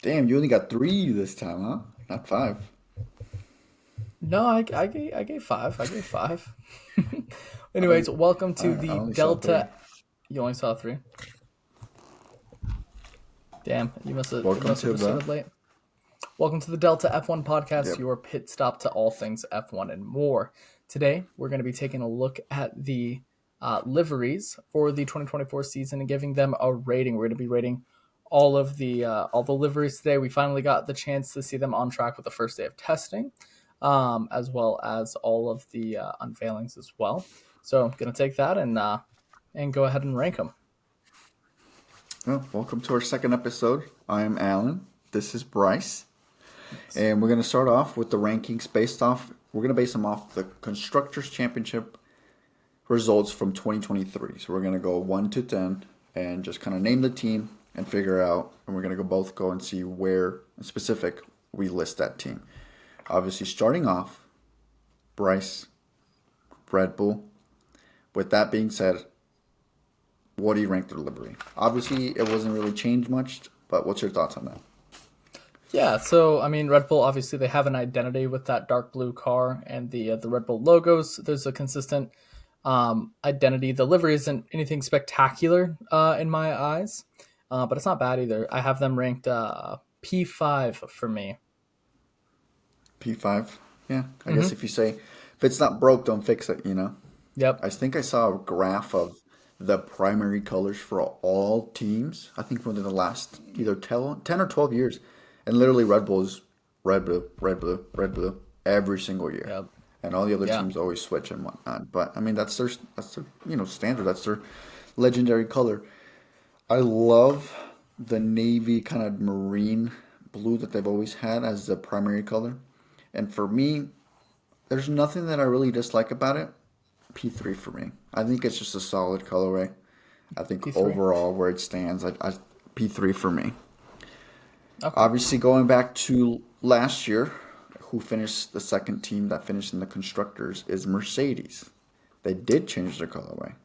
Damn, you only got three this time, huh? Not five. No, I gave five. I gave five. I Anyways, only, welcome to I the only saw three. Delta. You only saw three. Damn, you Welcome must have to just the. started late. Welcome to the Delta F1 podcast, Yep. your pit stop to all things F1 and more. Today, we're going to be taking a look at the liveries for the 2024 season and giving them a rating. We're going to be rating all the liveries today. We finally got the chance to see them on track with the first day of testing, as well as all of the unveilings as well. So, I'm going to take that and go ahead and rank them. Well, welcome to our second episode. I am Alan. This is Bryce. And we're going to start off with the rankings based off. We're going to base them off the Constructors' Championship results from 2023. So we're going to go 1 to 10 and just kind of name the team and figure out. And we're going to go and see where in specific we list that team. Obviously, starting off, Bryce, Red Bull. With that being said, what do you rank their livery? Obviously, it wasn't really changed much, but what's your thoughts on that? Yeah, so I mean, Red Bull obviously they have an identity with that dark blue car and the Red Bull logos. There's a consistent identity. The livery isn't anything spectacular in my eyes, but it's not bad either. I have them ranked P5 for me. P5? Yeah, I guess Hmm. if you say, if it's not broke, don't fix it, you know? Yep. I think I saw a graph of the primary colors for all teams, I think within the last either 10 or 12 years. And literally Red Bull is red, blue, red, blue, red, blue every single year. Yep. And all the other Yeah. teams always switch and whatnot. But I mean, that's their standard. That's their legendary color. I love the navy kind of marine blue that they've always had as the primary color. And for me, there's nothing that I really dislike about it. P3 for me. I think it's just a solid colorway. I think P3. overall where it stands, P3 for me. Okay. Obviously, going back to last year, who finished the second team that finished in the constructors is Mercedes. They did change their colorway.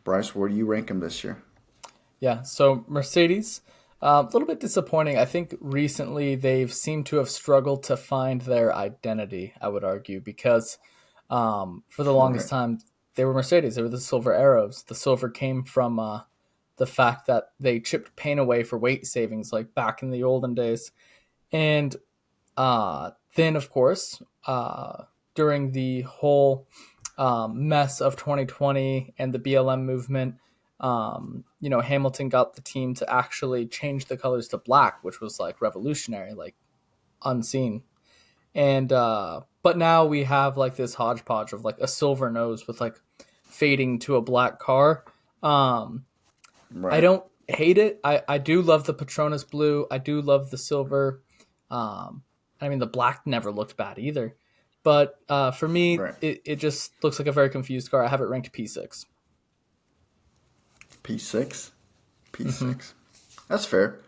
Bryce, where do you rank them this year? Yeah. So Mercedes, a little bit disappointing. I think recently they've seemed to have struggled to find their identity. I would argue because for the longest Right. time they were Mercedes. They were the silver arrows. The silver came from the fact that they chipped paint away for weight savings, like back in the olden days. And then, of course, during the whole mess of 2020 and the BLM movement, Hamilton got the team to actually change the colors to black, which was like revolutionary, like unseen. And but now we have like this hodgepodge of like a silver nose with like fading to a black car. Um, I Right. don't hate it. I do love the Patronus blue. I do love the silver. Um, I mean, the black never looked bad either. But for me, Right. it just looks like a very confused car. I have it ranked P6. P6? Mm-hmm. P6. That's fair.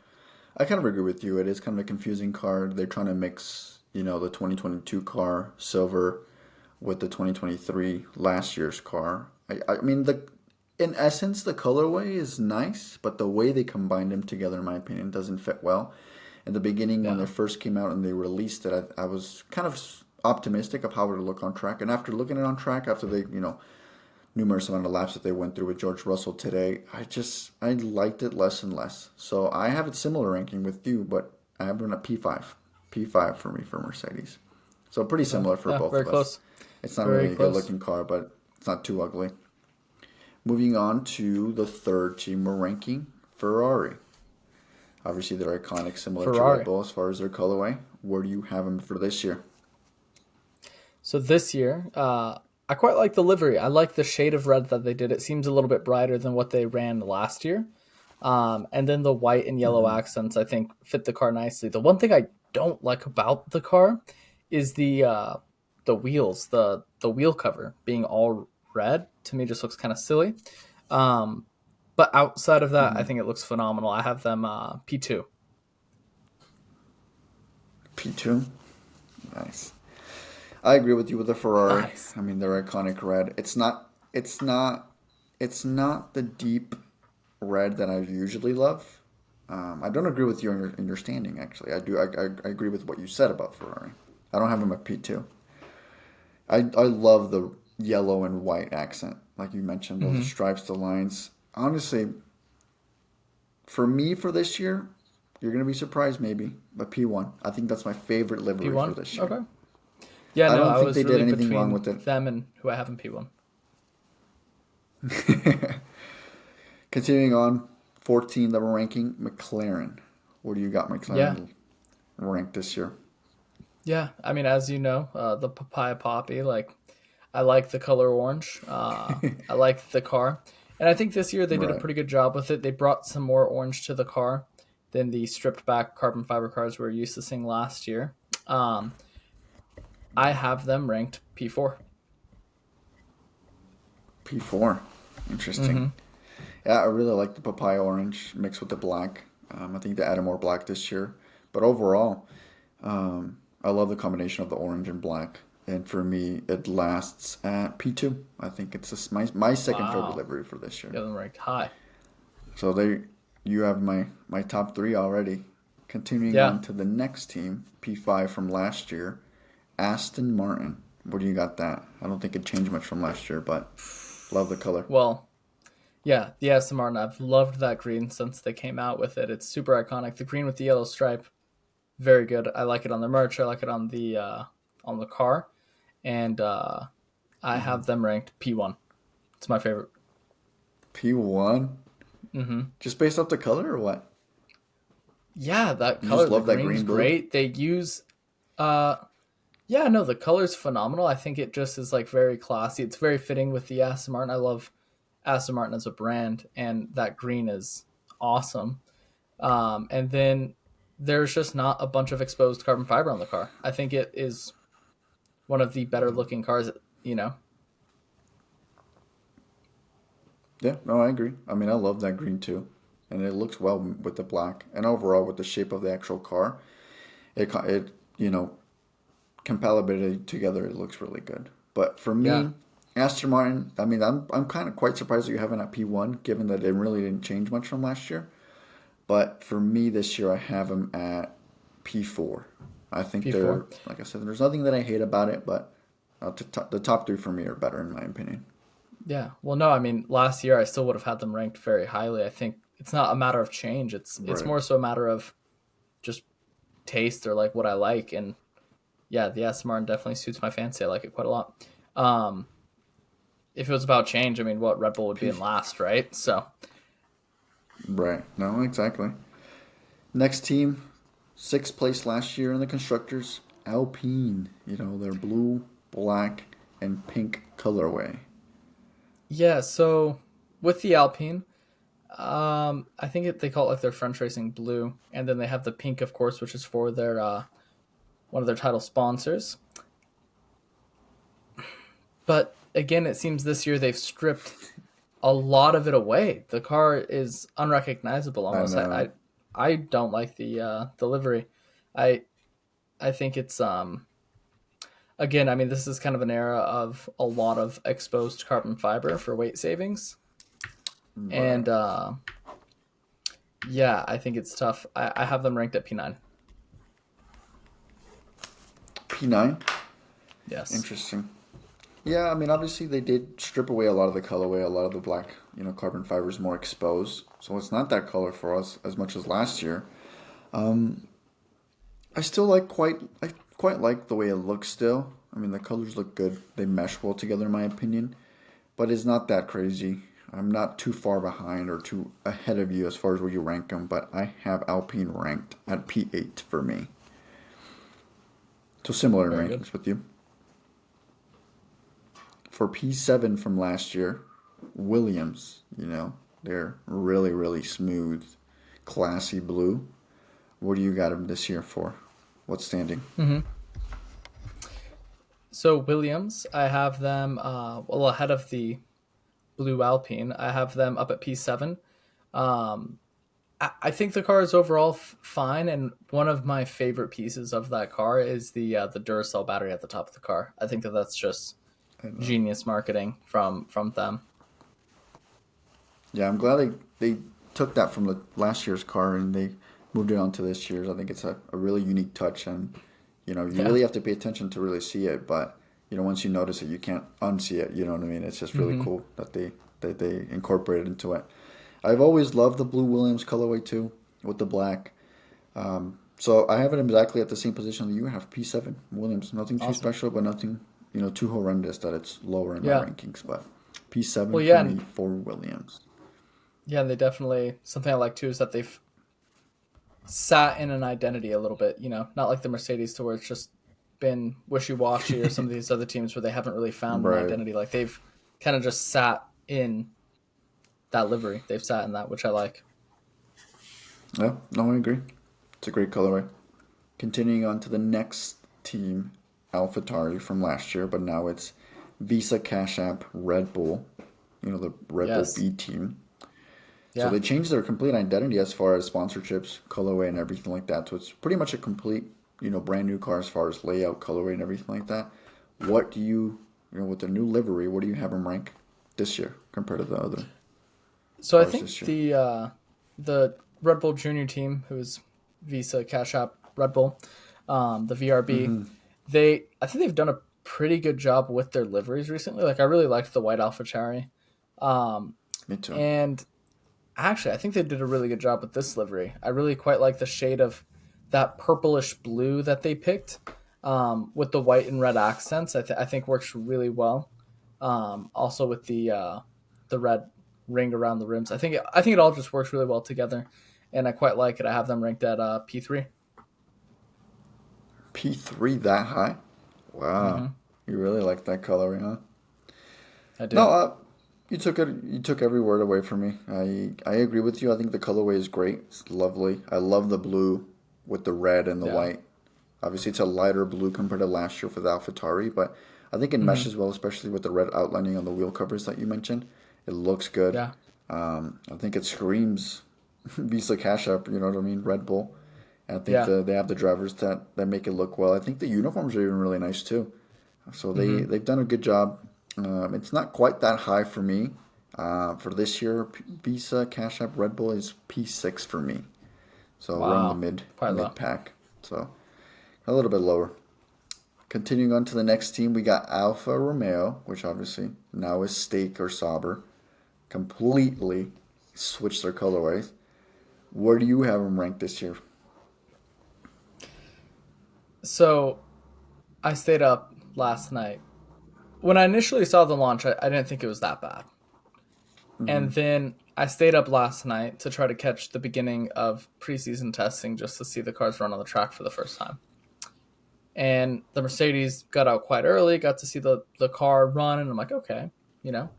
I kind of agree with you. It is kind of a confusing car. They're trying to mix, the 2022 car, silver, with the 2023 last year's car. I mean, in essence, the colorway is nice, but the way they combined them together, in my opinion, doesn't fit well. In the beginning, when they Yeah. first came out and they released it, I was kind of optimistic of how it would look on track. And after looking at it on track, after they, numerous amount of laps that they went through with George Russell today, I liked it less and less. So I have a similar ranking with you, but I have it at P5. P5 for me for Mercedes. So pretty Okay. similar for Yeah. both Very of us. close. It's not Very really a good close. looking car, but it's not too ugly. Moving on to the third team we're ranking, Ferrari. Obviously, they're iconic, similar to Red Ferrari. Bull as far as their colorway. Where do you have them for this year? So this year, I quite like the livery. I like the shade of red that they did. It seems a little bit brighter than what they ran last year. And then the white and yellow accents, I think, fit the car nicely. The one thing I don't like about the car is the wheels, the wheel cover being all red. To me, just looks kind of silly. Um, but outside of that, I think it looks phenomenal. I have them P2. P2. Nice. I agree with you with the Ferrari. Nice. I mean, their iconic red. It's not the deep red that I usually love. I don't agree with you in your standing. Actually, I do. I agree with what you said about Ferrari. I don't have him at P2. I love the yellow and white accent, like you mentioned, the Mm-hmm. stripes, the lines. Honestly, for me for this year, you're gonna be surprised maybe, but P1. I think that's my favorite livery for P1. this year. Okay. Yeah, I no, don't I think they was did really anything wrong between with it. them and who I have in P1. Continuing on, 14 that we're ranking, McLaren. Where do you got Yeah. McLaren ranked this year? Yeah. I mean, as you know, the papaya poppy, like, I like the color orange. I like the car. And I think this year they did a Right. pretty good job with it. They brought some more orange to the car than the stripped back carbon fiber cars we were used to seeing last year. Um, I have them ranked P4. P4. Interesting. Mm-hmm. Yeah, I really like the papaya orange mixed with the black. I think they added more black this year. But overall, I love the combination of the orange and black. And for me, it lasts at P2. I think it's my second favorite Wow. livery for this year. You have them ranked high. So you have my top three already. Continuing Yeah. on to the next team, P5 from last year, Aston Martin. What do you got that? I don't think it changed much from last year, but love the color. Well, yeah, the Aston Martin. I've loved that green since they came out with it. It's super iconic. The green with the yellow stripe, very good. I like it on the merch. I like it on the car, and I have them ranked P1. It's my favorite. P1, Mm-hmm. just based off the color or what? Yeah, that You color, just the love that green's green blue? great. They use uh yeah, no, the color's phenomenal. I think it just is like very classy. It's very fitting with the Aston Martin. I love Aston Martin as a brand, and that green is awesome. And then there's just not a bunch of exposed carbon fiber on the car. I think it is one of the better looking cars, you know. Yeah, no, I agree. I mean, I love that green too, and it looks well with the black, and overall with the shape of the actual car, it compatibility together, it looks really good. But for Yeah. me, Aston Martin, I mean, I'm kind of quite surprised that you have it at P1, given that it really didn't change much from last year. But for me this year, I have them at P4. I think they're, P4. like I said, there's nothing that I hate about it, but the top three for me are better in my opinion. Yeah. Well, no, I mean, last year I still would have had them ranked very highly. I think it's not a matter of change. It's Right. more so a matter of just taste or like what I like. And yeah, the Aston Martin definitely suits my fancy. I like it quite a lot. Um, if it was about change, I mean, what Red Bull would be P. in last, right? So Right. No, exactly. Next team, sixth place last year in the constructors, Alpine. You know, their blue, black, and pink colorway. yeah, so with the Alpine, I think they call it like their French Racing Blue, and then they have the pink, of course, which is for their one of their title sponsors. But again, it seems this year they've stripped a lot of it away. The car is unrecognizable I almost. know. I don't like the livery. I I think it's again, I mean, this is kind of an era of a lot of exposed carbon fiber for weight savings, Right. and yeah, I think it's tough. I have them ranked at P9. P9. Yes. Interesting. Yeah, I mean, obviously they did strip away a lot of the colorway, a lot of the black, carbon fibers more exposed. So it's not that color for us as much as last year. I still I quite like the way it looks still. I mean, the colors look good. They mesh well together in my opinion, but it's not that crazy. I'm not too far behind or too ahead of you as far as where you rank them, but I have Alpine ranked at P8 for me. So similar in Very good. rankings with you. For P7 from last year, Williams, they're really, really smooth, classy blue. What do you got them this year for? What's standing? Hmm. So Williams, I have them well ahead of the Blue Alpine. I have them up at P7. Um, I think the car is overall fine, and one of my favorite pieces of that car is the Duracell battery at the top of the car. I think that's just I don't know. genius marketing from them. Yeah, I'm glad they took that from the last year's car and they moved it onto this year's. I think it's a really unique touch, and you Yeah. really have to pay attention to really see it. But once you notice it, you can't unsee it. You know what I mean? It's just really Mm-hmm. cool that they incorporated into it. I've always loved the blue Williams colorway too, with the black. So I have it exactly at the same position that you have, P7 Williams. Nothing too Awesome. special, but nothing too horrendous that it's lower in my Yeah. rankings. But P7 Well, for yeah, me and for Williams. yeah, and they definitely something I like too is that they've sat in an identity a little bit. Not like the Mercedes to where it's just been wishy washy, or some of these other teams where they haven't really found an Right. identity. Like they've kind of just sat in that livery. They've sat in that, which I like. Yeah, no, I agree. It's a great colorway. Continuing on to the next team, AlphaTauri from last year, but now it's Visa Cash App Red Bull. The Red Bull Yes. B team. So Yeah. they changed their complete identity as far as sponsorships, colorway, and everything like that. So it's pretty much a complete, brand new car as far as layout, colorway, and everything like that. What do with the new livery, what do you have them rank this year compared to the other So I cars think this year? the Red Bull Junior team, who's Visa Cash App Red Bull, the VRB, Mm-hmm. I think they've done a pretty good job with their liveries recently. Like I really liked the white AlphaTauri, um, Me too. and actually I think they did a really good job with this livery. I really quite like the shade of that purplish blue that they picked, with the white and red accents. I think works really well. Also with the red ring around the rims. I think it all just works really well together, and I quite like it. I have them ranked at P3. P3 that high? Wow. Mm-hmm. You really like that colorway, huh? I No, do. you took it. You took every word away from me. I agree with you. I think the colorway is great. It's lovely. I love the blue with the red and the Yeah. white. Obviously, it's a lighter blue compared to last year for the AlphaTauri, but I think it Mm-hmm. meshes well, especially with the red outlining on the wheel covers that you mentioned. It looks good. Yeah. I think it screams Visa Cash App. You know what I mean? Red Bull. And I think Yeah. they have the drivers that make it look well. I think the uniforms are even really nice too. So Mm-hmm. they've done a good job. It's not quite that high for me. For this year, Visa Cash App Red Bull is P6 for me. So around the Wow. Quite low. mid pack. So a little bit lower. Continuing on to the next team, we got Alfa Romeo, which obviously now is Steak or Sauber. Completely switched their colorways. Where do you have them ranked this year? So I stayed up last night. When I initially saw the launch, I didn't think it was that bad. Hmm. And then I stayed up last night to try to catch the beginning of preseason testing just to see the cars run on the track for the first time. And the Mercedes got out quite early, got to see the car run, and I'm like, okay, you know.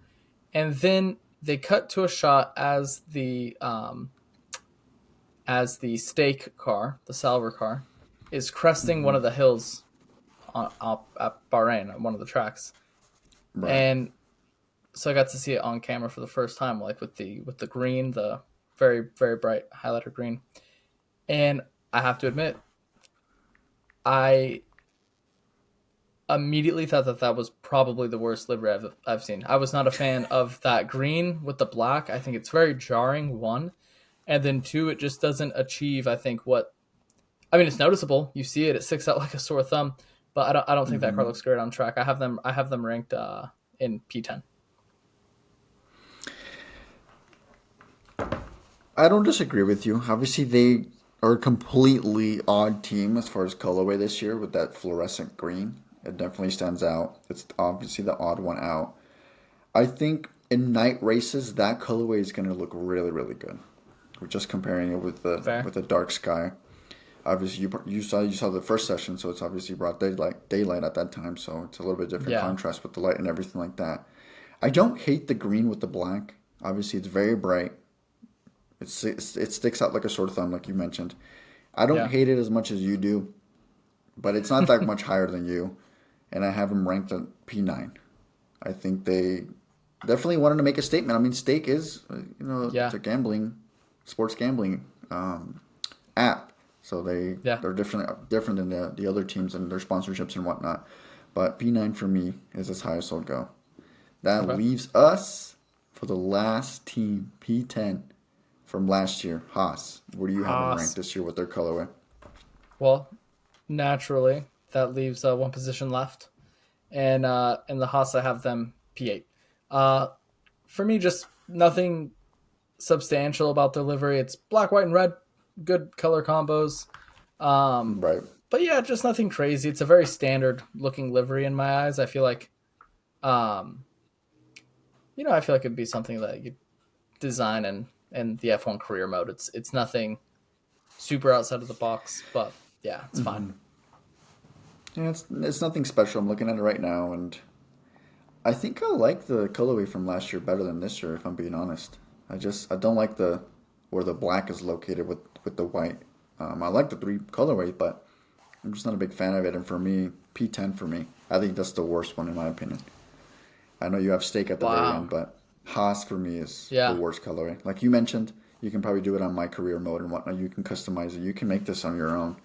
And then they cut to a shot as the stake car, the Salver car, is cresting one Hmm. of the hills at Bahrain on one of the tracks. Right. And so I got to see it on camera for the first time, like with the green, the very very bright highlighter green. And I have to admit, I immediately thought that that was probably the worst livery I've seen. I was not a fan of that green with the black. I think it's very jarring. One, and then two, it just doesn't achieve. I think what I mean, it's noticeable. You see it; it sticks out like a sore thumb. But I don't think that car Hmm. looks great on track. I have them ranked in P10. I don't disagree with you. Obviously, they are a completely odd team as far as colorway this year with that fluorescent green. It definitely stands out. It's obviously the odd one out. I think in night races, that colorway is going to look really, really good. We're just comparing it Fair. with the dark sky. Obviously, you saw the first session, so it's obviously brought daylight at that time, so it's a little bit different Yeah. contrast with the light and everything like that. I don't hate the green with the black. Obviously, it's very bright. It sticks out like a sore thumb, like you mentioned. I don't Yeah. hate it as much as you do, but it's not that much higher than you, and I have them ranked at P9. I think they definitely wanted to make a statement. I mean, Stake is, it's Yeah. a sports gambling app, so Yeah. they're different than the other teams and their sponsorships and whatnot. But P9 for me is as high as I'll go. That Okay. leaves us for the last team, P10. from last year, Haas. Where do you have them ranked Haas. this year with their colorway? Well, naturally, that leaves one position left, and in the Haas, I have them P8. Uh, for me, just nothing substantial about the livery. It's black, white, and red. Good color combos. Um, Right. but yeah, just nothing crazy. It's a very standard looking livery in my eyes. I feel like, um, I feel like it'd be something that you design and the F1 career mode. It's nothing super outside of the box, but yeah, it's fine. Yeah, it's nothing special. I'm looking at it right now, and I think I like the colorway from last year better than this year, if I'm being honest. I don't like the where the black is located with the white. I like the three colorways, but I'm just not a big fan of it. And for me, P10 for me, I think that's the worst one in my opinion. I know you have steak at the very Wow. end, but Haas for me is the Yeah. worst colorway. Like you mentioned, you can probably do it on my career mode and whatnot. You can customize it. You can make this on your own.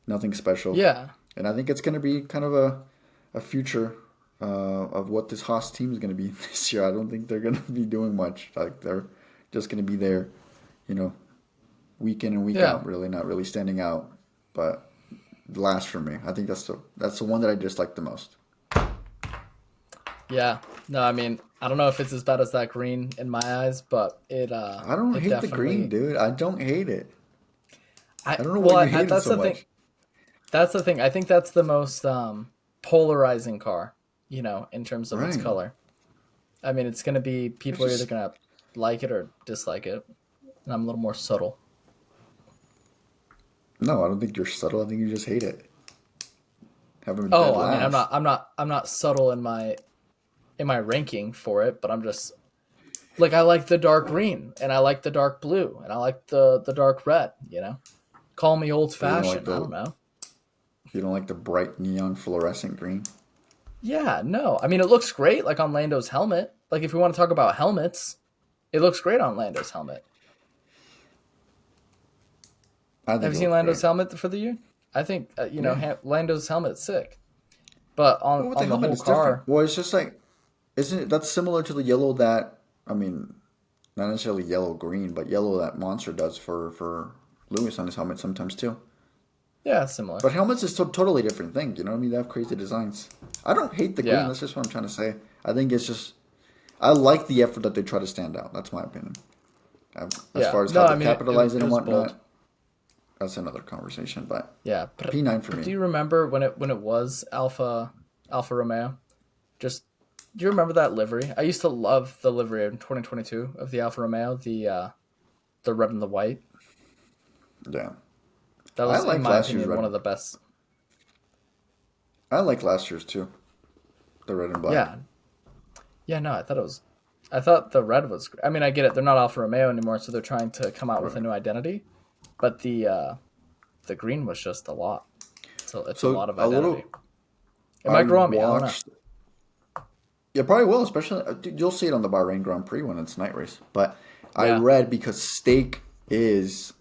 Nothing special. Yeah. And I think it's going to be kind of a future of what this Haas team is going to be this year. I don't think they're going to be doing much. Like they're just going to be there, you know, week in and week Yeah. out. Really, not really standing out. But last for me, I think that's the one that I dislike the most. Yeah. No, I mean, I don't know if it's as bad as that green in my eyes, but I don't it hate the green, definitely dude. I don't hate it. I I don't know well, what you hated that's so the thing. much. That's the thing. I think that's the most polarizing car, in terms of its Right. color. I mean, it's going to be It's people are either just going to like it or dislike it, and I'm a little more subtle. no. I don't think you're subtle. I think you just hate it. Having a dead Oh, I mean, I'm not last. I'm not I'm not subtle in my ranking for it, but I'm just like I like the dark green and I like the dark blue and I like the dark red. Call me old But fashioned. I don't know. you don't like the bright neon fluorescent green. Yeah, no. I mean, it looks great like on Lando's helmet. Like if we want to talk about helmets, it looks great on Lando's helmet. I Have think you it seen looks great. Lando's helmet for the year? I think Yeah. Lando's helmet's sick. But on Well, with the on the helmet, whole it's different. car, Well, it's just like, isn't it? That's similar to the yellow that I mean, not necessarily yellow green, but yellow that Monster does for Lewis on his helmet sometimes too. yeah, it's similar. But helmets is totally different thing. You know what I mean? They have crazy designs. I don't hate the green. Yeah. That's just what I'm trying to say. I think it's just I like the effort that they try to stand out. That's my opinion. As Yeah. far as No, how I they mean capitalize it it and was bold. whatnot, that's another conversation. But Yeah, P9 for but do me. you remember when it was Alfa Romeo? Just do you remember that livery? I used to love the livery in 2022 of the Alfa Romeo, the red and the white. Yeah, That I was, in like my last year's opinion, one red. of the best. I like last year's too. The red and black. Yeah, yeah. No, I thought it was. I thought the red was. I mean, I get it. They're not Alfa Romeo anymore, so they're trying to come out with a Right. new identity. But the green was just a lot. So it's a So lot of a identity. little. It I might grow on me. I don't know. watched. Yeah, probably will. Especially dude, you'll see it on the Bahrain Grand Prix when it's night race. But I Yeah, read because stake is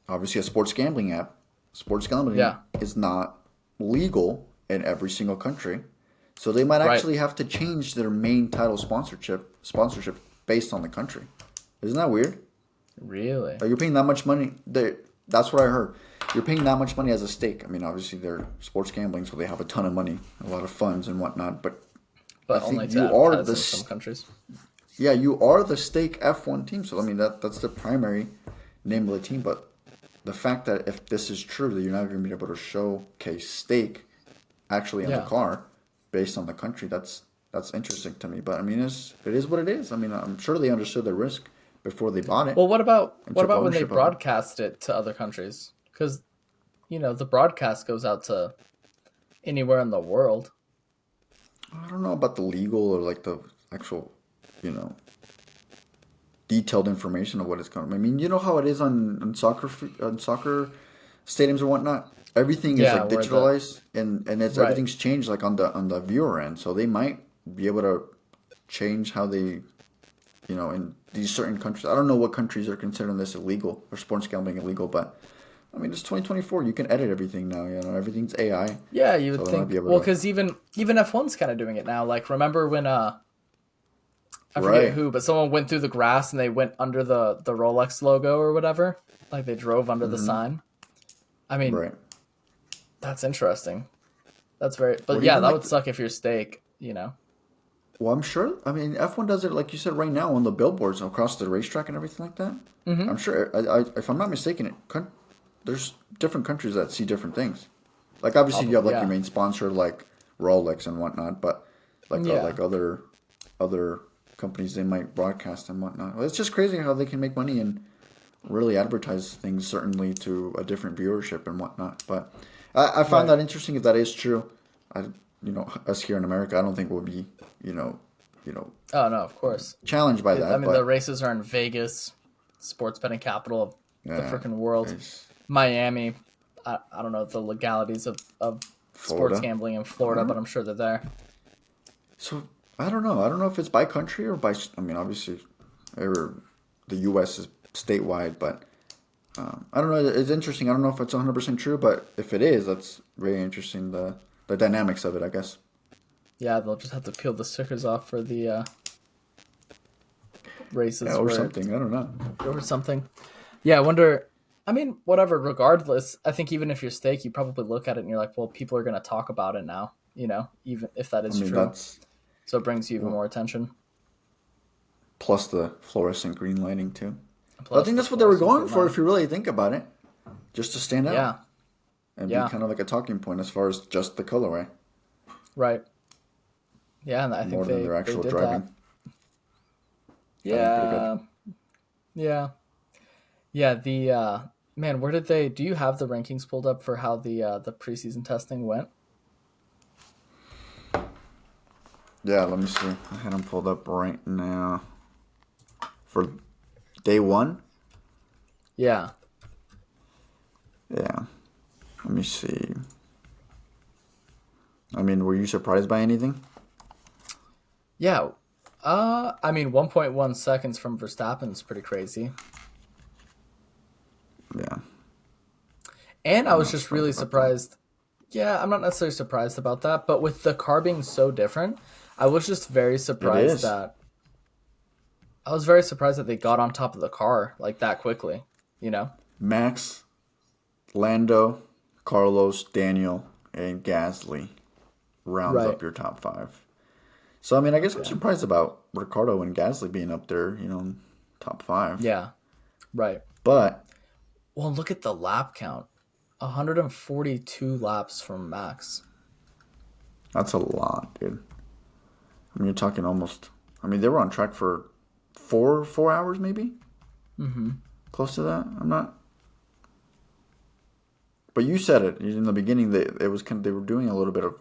obviously a sports gambling app. Sports gambling yeah, is not legal in every single country, so they might right. actually have to change their main title sponsorship based on the country. Isn't that weird? Really, Like you're paying that much money. That's what I heard. You're paying that much money as a stake. I mean, obviously they're sports gambling, so they have a ton of money, a lot of funds and whatnot. But I but only think to you are advertise the in some countries. yeah, you are the stake F1 team. So I mean that's the primary name of the team. But the fact that if this is true, that you're not going to be able to showcase stake actually on the Yeah. car based on the country, that's interesting to me. But I mean, it is what it is. I mean, I'm sure they understood the risk before they bought it Well, what about and what took about when they ownership of it. broadcast it to other countries? Because the broadcast goes out to anywhere in the world. I don't know about the legal or like the actual, you know, detailed information of what it's going. I mean, you know how it is on soccer stadiums or whatnot. Everything is Yeah, like where the digitalized and it's right. everything's changed like on the viewer end. So they might be able to change how they, in these certain countries. I don't know what countries are considering this illegal or sports gambling illegal, but I mean it's 2024. You can edit everything now. Everything's AI, Yeah, you so would they might be think. able Well, to. because even F1's kind of doing it now. Like, remember when I forget Right. who, but someone went through the grass and they went under the Rolex logo or whatever. Like they drove under the sign. I mean, Right. that's interesting. That's very, but Or yeah, even that like, would suck if you're steak, you know? well, I'm sure. I mean, F1 does it like you said right now on the billboards across the racetrack and everything like that. I'm sure. If I'm not mistaken, there's different countries that see different things. Like obviously you have Probably, like your yeah. main sponsor like Rolex and whatnot, but Yeah. like other companies they might broadcast and whatnot. Well, it's just crazy how they can make money and really advertise things certainly to a different viewership and whatnot. But I find Right. that interesting if that is true. I us here in America, I don't think we'll be you know you know Oh, no, of course. challenged by I that. mean, the But races are in Vegas, sports betting capital of the yeah, freaking world. it's Miami, I don't know the legalities of sports Florida. gambling in I Florida, don't but know. I'm sure they're there. So I don't know. I don't know if it's by country or by. I mean, obviously, the U.S. is statewide, but I don't know. It's interesting. I don't know if it's 100% true, but if it is, that's very interesting. The dynamics of it, I guess. Yeah, they'll just have to peel the stickers off for the Yeah, races or where something. I don't know. or something. Yeah, I wonder. I mean, whatever. Regardless, I think even if you're steak, you probably look at it and you're like, well, people are going to talk about it now. You know, even if that I is mean, true, that's so it brings you even well, more attention. plus the fluorescent green lighting too. But I Plus think the that's what they were fluorescent going green for, lighting. if you really think about it, just to stand out Yeah, and be yeah, kind of like a talking point as far as just the colorway, right. Yeah, and I think more than their they actual did that. driving. I think pretty good. Yeah, yeah, yeah. The man, where did they? Do you have the rankings pulled up for how the preseason testing went? Yeah, let me see. I had them pulled up right now for day one. Yeah, Yeah, let me see. I mean, were you surprised by anything? yeah. I mean, 1.1 seconds from Verstappen's pretty crazy. Yeah, And I I'm was not just surprised really about that. surprised. Yeah, I'm not necessarily surprised about that, but with the car being so different, I was just very It surprised is. that they got on top of the car like that quickly, you know? Max, Lando, Carlos, Daniel, and Gasly rounds Right. up your top five. So, I mean, I guess I'm Yeah. surprised about Ricardo and Gasly being up there, top five. Yeah. Right. But Well, look at the lap count. 142 laps from Max. that's a lot, dude. I mean, you're talking almost. I mean, they were on track for 4 hours, maybe close to that. I'm not. But you said it in the beginning that it was kind of, they were doing a little bit of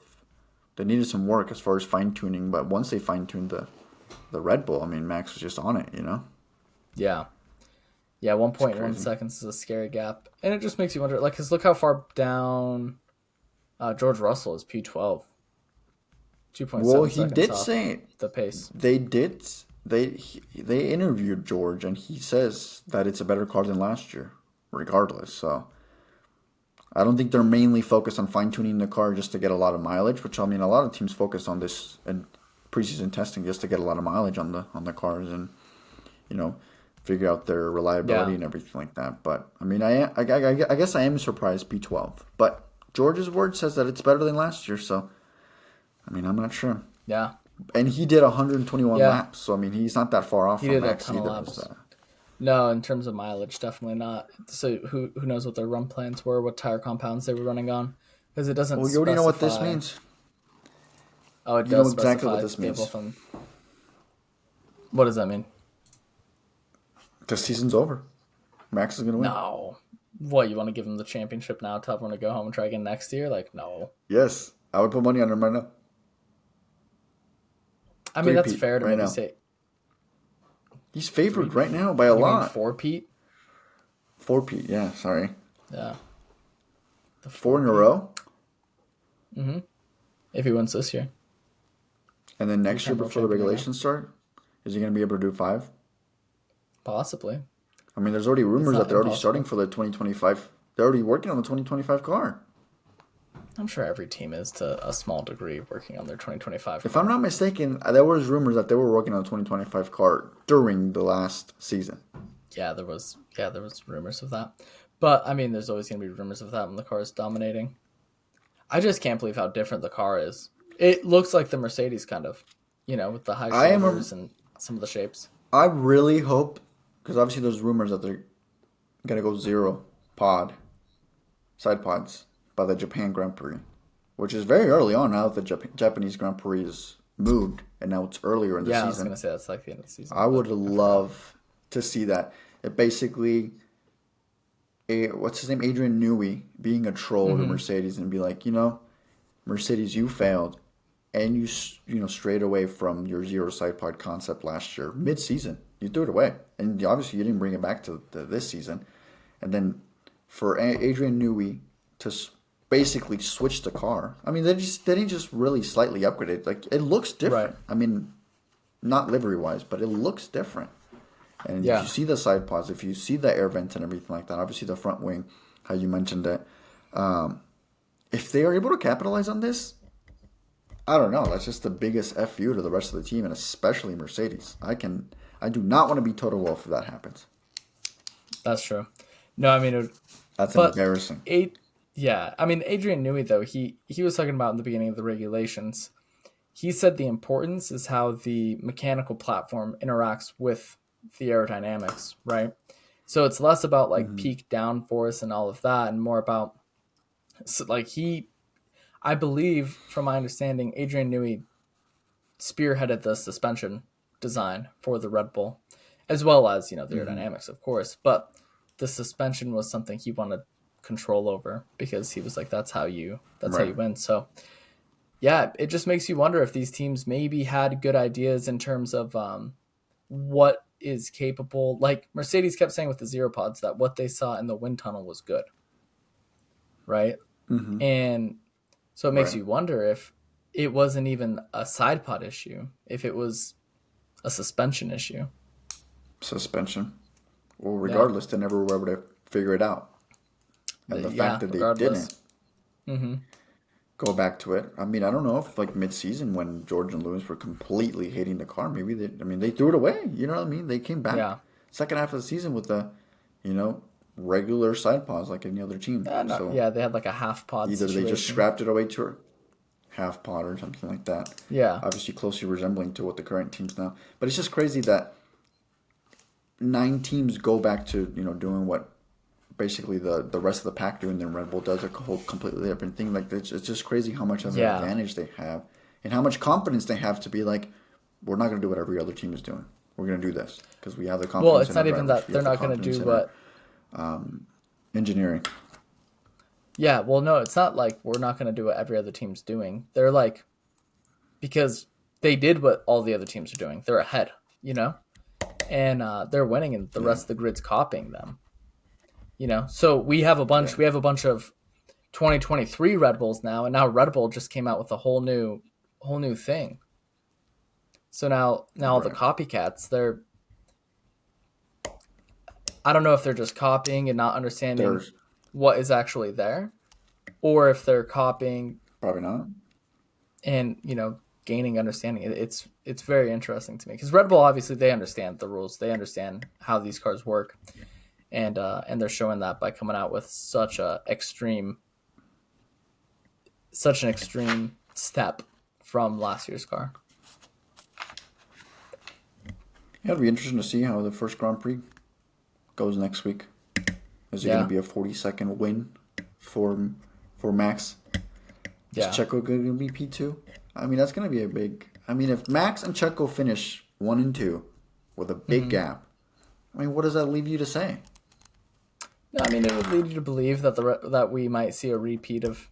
they needed some work as far as fine tuning. But once they fine tuned the Red Bull, I mean, Max was just on it. Yeah. Yeah, It's 1.1 crazy. seconds is a scary gap. And it just makes you wonder, like, because look how far down George Russell is P12. Well, 2.7 he seconds did off say the pace. they did they interviewed George and he says that it's a better car than last year, regardless. So I don't think they're mainly focused on fine tuning the car just to get a lot of mileage, which I mean a lot of teams focus on this and preseason testing just to get a lot of mileage on the cars and you know figure out their reliability Yeah. and everything like that. But I mean I guess I am surprised P12, but George's word says that it's better than last year. So I mean I'm not sure. Yeah. And he did 121 Yeah. laps, so I mean he's not that far off He from did a Max ton of either. As laps. No, in terms of mileage, definitely not. So who knows what their run plans were, what tire compounds they were running on, because it doesn't well, you already know what this specify. means. Oh, it You know does exactly what specify this stable means. from. What does that mean? The season's over. Max is gonna win. No. What, you want to give them the championship now? Tell everyone to go home and try again next year? Like, no. Yes, I would put money on him right now. I mean, Three that's Pete fair to right maybe now. say He's three. favored right now by a You mean lot. four, Pete? Four Pete, yeah, sorry. Yeah, the Four four in a Pete. row, If he wins this year, and then next year three-time world before the champion again, regulations start, is he gonna be able to do five? possibly. I mean, there's already It's rumors that not they're already starting impossible. for the 2025. They're already working on the 2025 car. I'm sure every team is to a small degree working on their 2025 If I'm car. not mistaken, there was rumors that they were working on a 2025 car during the last season. Yeah, there was rumors of that. But I mean, there's always going to be rumors of that when the car is dominating. I just can't believe how different the car is. It looks like the Mercedes kind of, with the high I am a, shoulders and some of the shapes. I really hope, because obviously there's rumors that they're gonna go zero pod side pods by the Japan Grand Prix, which is very early on now that the Japanese Grand Prix is moved and now it's earlier in the Yeah, I was season. going to say that's like the end of the season, I but would I forgot. love to see that. It basically, what's his name, Adrian Newey, being a troll to Hmm. Mercedes and be like, Mercedes, you failed, and strayed away from your zero side pod concept last year, mid season. You threw it away, and obviously you didn't bring it back to this season. And then for Adrian Newey to basically switch the car. I mean, they didn't just really slightly upgrade it. Like it looks Right. different. I mean, not livery wise, but it looks different. And if you Yeah. see the side pods, if you see the air vent and everything like that, obviously the front wing, how you mentioned it, if they are able to capitalize on this, I don't know. That's just the biggest FU to the rest of the team, and especially Mercedes. I do not want to be Toto Wolff if that happens. That's true. No, I mean, That's but embarrassing. yeah, I mean, Adrian Newey though he was talking about in the beginning of the regulations. He said the importance is how the mechanical platform interacts with the aerodynamics, right? So it's less about like Hmm. peak downforce and all of that, and more about like I believe, from my understanding, Adrian Newey spearheaded the suspension design for the Red Bull, as well as the Hmm. aerodynamics, of course. But the suspension was something he wanted control over because he was like, that's how you Right. win. So yeah, it just makes you wonder if these teams maybe had good ideas in terms of what is capable. Like Mercedes kept saying with the zero pods that what they saw in the wind tunnel was good, right? Hmm. And so it makes Right. you wonder if it wasn't even a side pod issue, if it was a suspension issue. Suspension. Well, Yeah. regardless, they never were able to figure it out. And the fact Yeah, that they regardless. didn't Hmm. go back to it, I mean, I don't know if like mid-season when George and Lewis were completely hating the car, maybe they threw it away. You know what I mean? They came back Yeah. second half of the season with the, you know, regular side pause like any other team. No, So yeah, they had like a half pod either they just situation. scrapped it away to a half pod or something like that. Yeah. Obviously, closely resembling to what the current team's now. But it's just crazy that 9 teams go back to doing what basically the rest of the pack do, and then Red Bull does a whole completely different thing. Like it's just crazy how much of an Yeah. advantage they have, and how much confidence they have to be like, we're not going to do what every other team is doing. We're going to do this because we have the Well, confidence it's in our not even drivers. that We they're have the not going to confidence do in our what. engineering. Yeah, well, no, it's not like we're not going to do what every other team's doing. They're like, because they did what all the other teams are doing. They're ahead, you know? And they're winning, and the Yeah, rest of the grid's copying them, So yeah, we have a bunch of 2023 Red Bulls now, and now Red Bull just came out with a whole new thing. So now all the right. copycats, I don't know if they're just copying and not understanding There's what is actually there, or if they're copying probably not. and gaining understanding. It's very interesting to me because Red Bull obviously they understand the rules, they understand how these cars work, and they're showing that by coming out with such an extreme step from last year's car. Yeah, it'll be interesting to see how the first Grand Prix goes next week. Is it going to Yeah, be a 40-second win for for Max? Is yeah. Checo going to be P2? I mean, that's going to be a big. I mean, if Max and Checo finish 1 and 2 with a big Hmm. gap, I mean, what does that leave you to say? No, I mean it would lead you to believe that we might see a repeat of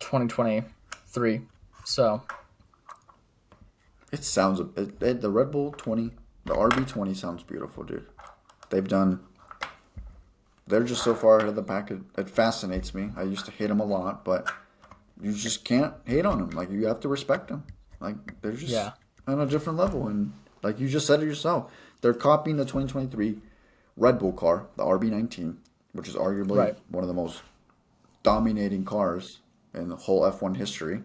2023. So It sounds the Red Bull 20, the RB20 sounds beautiful, dude. They've done. They're just so far ahead of the pack. It fascinates me. I used to hate them a lot, but you just can't hate on them. Like you have to respect them. Like they're just yeah, on a different level, and like you just said it yourself, they're copying the 2023 Red Bull car, the RB19, which is arguably right. one of the most dominating cars in the whole F1 history,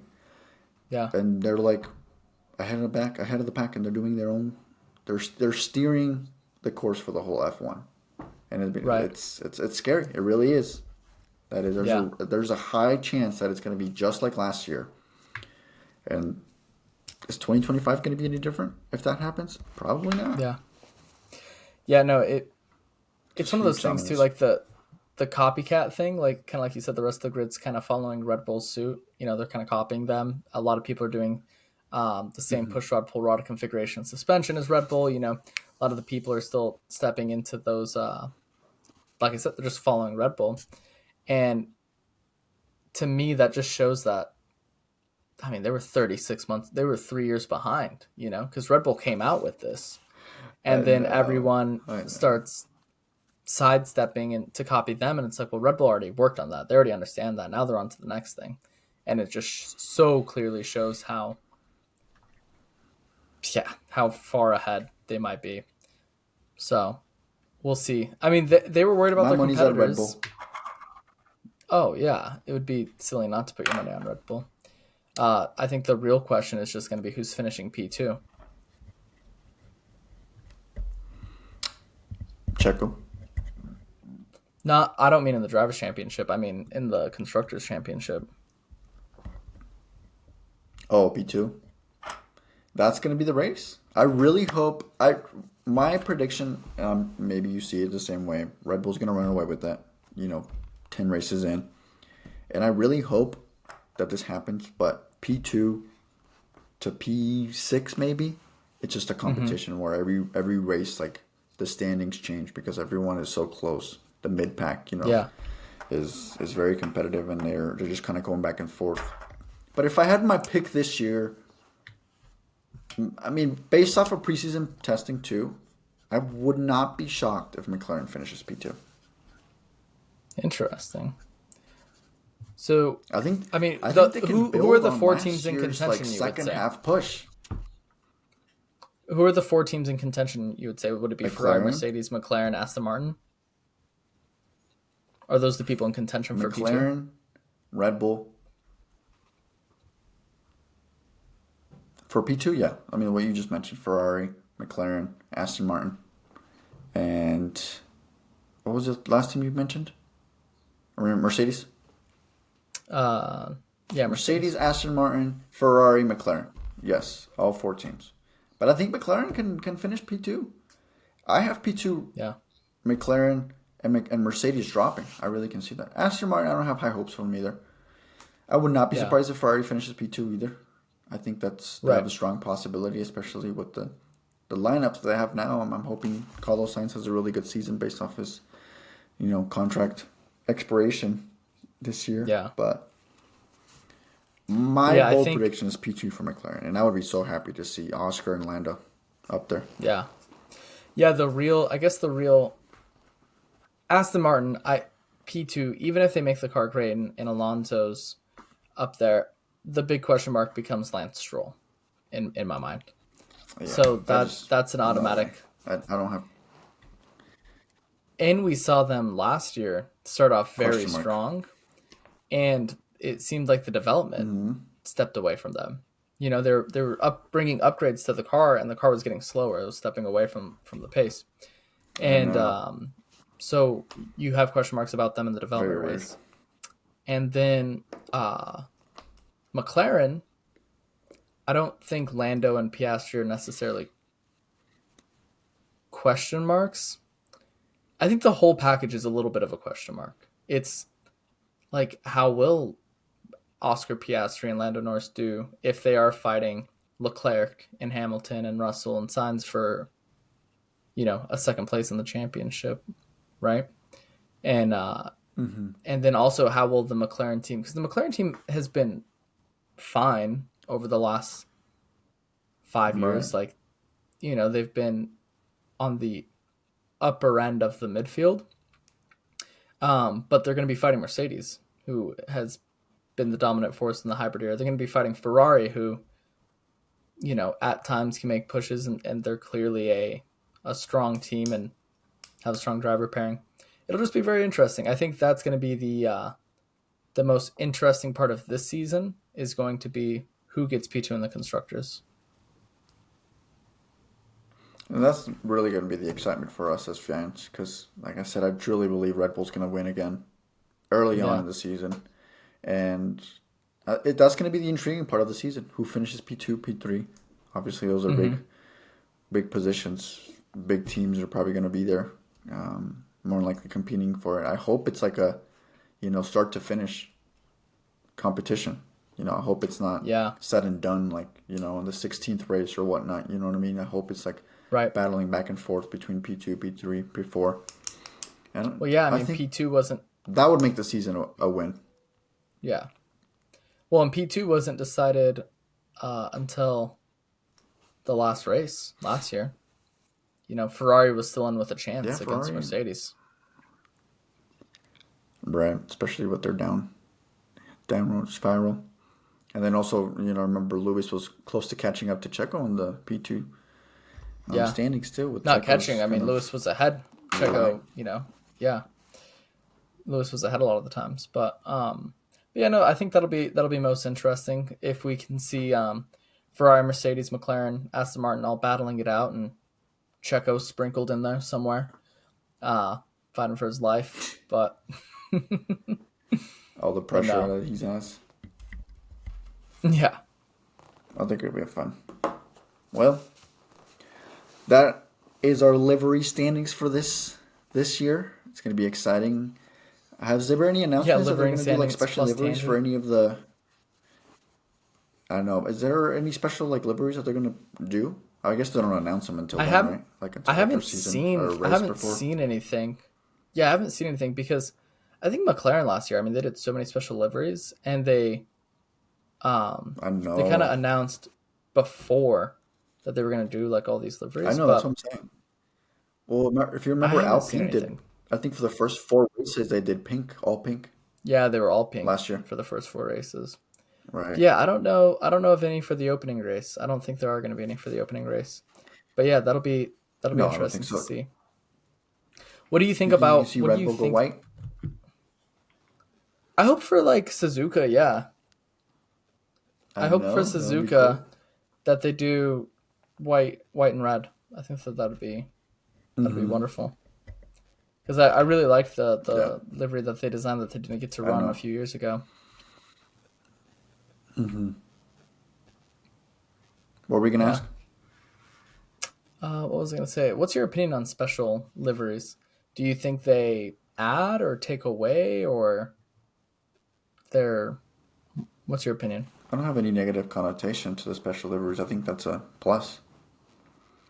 Yeah. and they're like ahead of the pack, and they're doing their own. They're steering the course for the whole F1, and Right. it's scary. It really is. That is, Yeah. there's a high chance that it's going to be just like last year. And is 2025 going to be any different if that happens? Probably not. Yeah. Yeah. No. It's Just one of those huge things too, dominance. like the copycat thing. Like kind of like you said, the rest of the grid's kind of following Red Bull's suit. They're kind of copying them. A lot of people are doing the same push rod pull rod configuration suspension as Red Bull. A lot of the people are still stepping into those. Like I said, they're just following Red Bull, and to me, that just shows that. I mean, they were 36 months. They were 3 years behind. Because Red Bull came out with this, I and then know. everyone I know. starts sidestepping and to copy them, and it's like, well, Red Bull already worked on that. They already understand that. Now they're on to the next thing, and it just so clearly shows how far ahead they might be. So we'll see. I mean, they were worried about My their money's at Red competitors. Bull. Oh yeah, it would be silly not to put your money on Red Bull. I think the real question is just going to be who's finishing P2. Checo. Not, I don't mean in the drivers' championship. I mean in the constructors' championship. Oh, P2. That's going to be the race. I really hope. My prediction. Maybe you see it the same way. Red Bull's going to run away with that. 10 races in, and I really hope that this happens. But P2 to P6 maybe. It's just a Mm-hmm. competition where every race like the standings change because everyone is so close. The mid pack, Yeah. is very competitive, and they're just kind of going back and forth. But if I had my pick this year, I mean, based off of preseason testing too, I would not be shocked if McLaren finishes P2. Interesting. So, I think I mean, I the think they can who are build the on four teams last in year's like contention? You would second say. half push. Who are the four teams in contention? You would say would it be Ferrari, McLaren, Mercedes, McLaren, Aston Martin? Are those the people in contention for P2? McLaren, Red Bull. For P2, yeah. I mean, what you just mentioned, Ferrari, McLaren, Aston Martin, and what was the last team you mentioned? Or Mercedes? Uh, yeah, Mercedes, Mercedes. Aston Martin, Ferrari, McLaren. Yes, all four teams. But I think McLaren can finish P2. I have P2, Yeah, McLaren, and Mercedes dropping. I really can see that. Aston Martin, I don't have high hopes for them either. I would not be yeah, surprised if Ferrari finishes P2 either. I think they have right. a strong possibility, especially with the lineups they have now. I'm hoping Carlos Sainz has a really good season based off his contract expiration this year. Yeah, But my yeah. I bold think prediction is P2 for McLaren, and I would be so happy to see Oscar and Lando up there. yeah, yeah. I guess the real Aston Martin, P2. Even if they make the car great and Alonso's up there, the big question mark becomes Lance Stroll, in my mind. Yeah, So I that just that's an no way. automatic. I don't have And we saw them last year start off very question mark. strong, and it seemed like the development stepped away from them. They were bringing upgrades to the car, and the car was getting slower. It was stepping away from the pace, I and know. so you have question marks about them in the Very development weird. race. And then McLaren, I don't think Lando and Piastri are necessarily question marks. I think the whole package is a little bit of a question mark. It's like, how will Oscar Piastri and Lando Norris do if they are fighting Leclerc and Hamilton and Russell and Sainz for a second place in the championship, right? And and then also, how will the McLaren team? Because the McLaren team has been fine over the last 5 years. Right. Like, they've been on the upper end of the midfield. But they're going to be fighting Mercedes, who has been the dominant force in the hybrid era. They're going to be fighting Ferrari, who, at times can make pushes, and they're clearly a strong team and have a strong driver pairing. It'll just be very interesting. I think that's going to be the most interesting part of this season is going to be who gets P2 in the constructors. And that's really going to be the excitement for us as fans, because, like I said, I truly believe Red Bull's going to win again early on Yeah. in the season, and that's going to be the intriguing part of the season. Who finishes P2, P3? Obviously, those are Mm-hmm. big positions. Big teams are probably going to be there, more likely competing for it. I hope it's like a, start to finish competition. I hope it's not Yeah. said and done like, in the 16th race or whatnot. You know what I mean? I hope it's like Right. battling back and forth between P2, P3, P4. And Well, yeah, I I mean, think P2 wasn't, that would make the season a win. yeah. Well, and P2 wasn't decided until the last race last year. Ferrari was still in with a Yeah, chance against Ferrari, Mercedes. right? Especially with their downward spiral. And then also, remember Lewis was close to catching up to Checo in the P2 Yeah. standings too, with Not catching. Checo's I kind mean, Lewis of was ahead. lag. Checo, yeah. Lewis was ahead a lot of the times. But yeah, no, I think that'll be most interesting if we can see Ferrari, Mercedes, McLaren, Aston Martin all battling it out and Checo sprinkled in there somewhere, uh, fighting for his life. But All the but pressure no, that he's has. yeah, I think it'll be fun. Well, that is our livery standings for this year. It's going to be exciting. Has there been any yeah, announcements that they're livering going to do like standings special plus liveries for tangent. any of the? I don't know. Is there any special like liveries that they're going to do? I guess they don't announce them until I then, have right? Like I until like their haven't season seen or I race haven't before. seen anything. Yeah, I haven't seen anything because I think McLaren last year. I mean, they did so many special liveries, and I they kind of know. announced before that they were going to do like all these I liveries, know. That's what but I'm saying. Well, if you I remember, haven't seen Alpine did. anything. I think for the first four races they did pink, all pink Yeah, they were all pink last year. for the first four races. Right. Yeah, I don't know. I don't know of any for the opening race. I don't think there are going to be any for the opening race. But yeah, that'll be No, I don't think interesting to so. see. What do you think You think you can about? see What do Red you Bull go think? white? I hope for like Suzuka. Yeah, I I hope for know that would be cool. Suzuka that they do white and red. I think that'd be Hmm. wonderful because I really liked the Yeah, the livery that they designed that they didn't get to I run a know. few years ago. What were we gonna Yeah. ask? What was I going to say? What's your opinion on special liveries? Do you think they add or take away, or they're? What's your opinion? I don't have any negative connotation to the special liveries. I think that's a plus.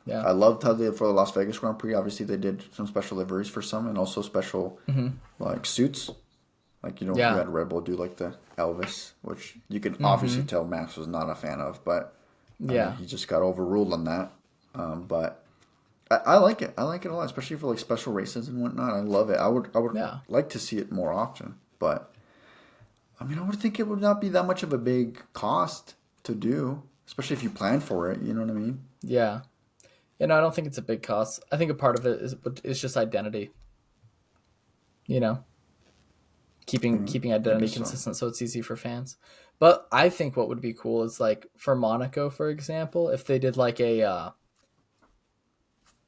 Yeah. I loved how they for the Las Vegas Grand Prix. Obviously, they did some special liveries for some, and also special Mm-hmm. like suits. Like you Yeah. had Red Bull do like the Elvis, which you can obviously Mm-hmm. tell Max was not a fan of, but I mean Yeah. he just got overruled on that. But I like it. I like it a lot, especially for like special races and whatnot. I love it. I would Yeah. like to see it more often, but I mean I would think it would not be that much of a big cost to do, especially if you plan for it. You know what I mean? Yeah. I don't think it's a big cost. I think a part of it is just identity. You know, keeping I identity guess so. consistent so it's easy for fans. But I think what would be cool is like for Monaco, for example, if they did like a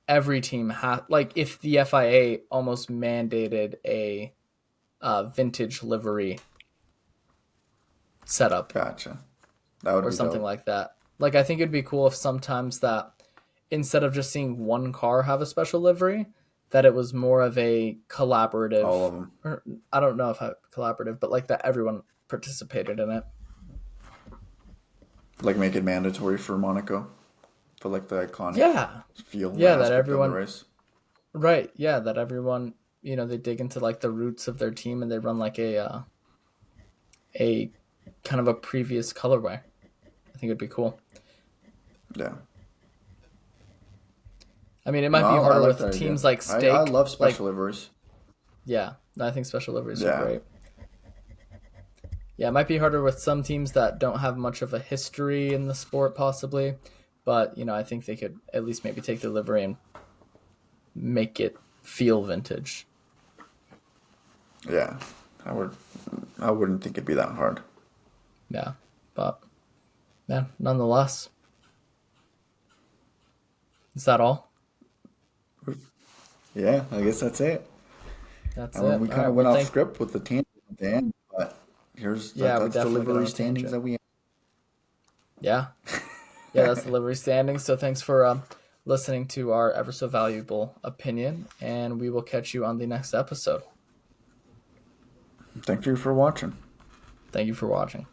every team had like if the FIA almost mandated a vintage livery setup Gotcha. That would or be something dope. like that. Like I think it'd be cool if sometimes that instead of just seeing one car have a special livery, that it was more of a collaborative. All of them. Or I don't know if collaborative, but like that everyone participated in it. Like make it mandatory for Monaco for like the iconic Yeah, feel yeah, that aspect of the everyone race. right. Yeah, that everyone they dig into like the roots of their team and they run like a kind of a previous colorway. I think it'd be cool. Yeah. I mean, it No, might be I harder like with that idea. teams like I Stake. love Like, special liveries. yeah, I think special liveries are Yeah. great. Yeah, it might be harder with some teams that don't have much of a history in the sport, possibly. But, I think they could at least maybe take the livery and make it feel vintage. Yeah. I would I wouldn't think it'd be that hard. Yeah, but yeah, nonetheless, is that all? Yeah, I guess that's it. That's I mean, it. we All kind right. of Well, went off script with the tangent at the end, but yeah, we that's the definitely got on livery a standings tangent. that we Yeah, yeah, that's the livery standing. So thanks for listening to our ever so valuable opinion, and we will catch you on the next episode. Thank you for watching. Thank you for watching.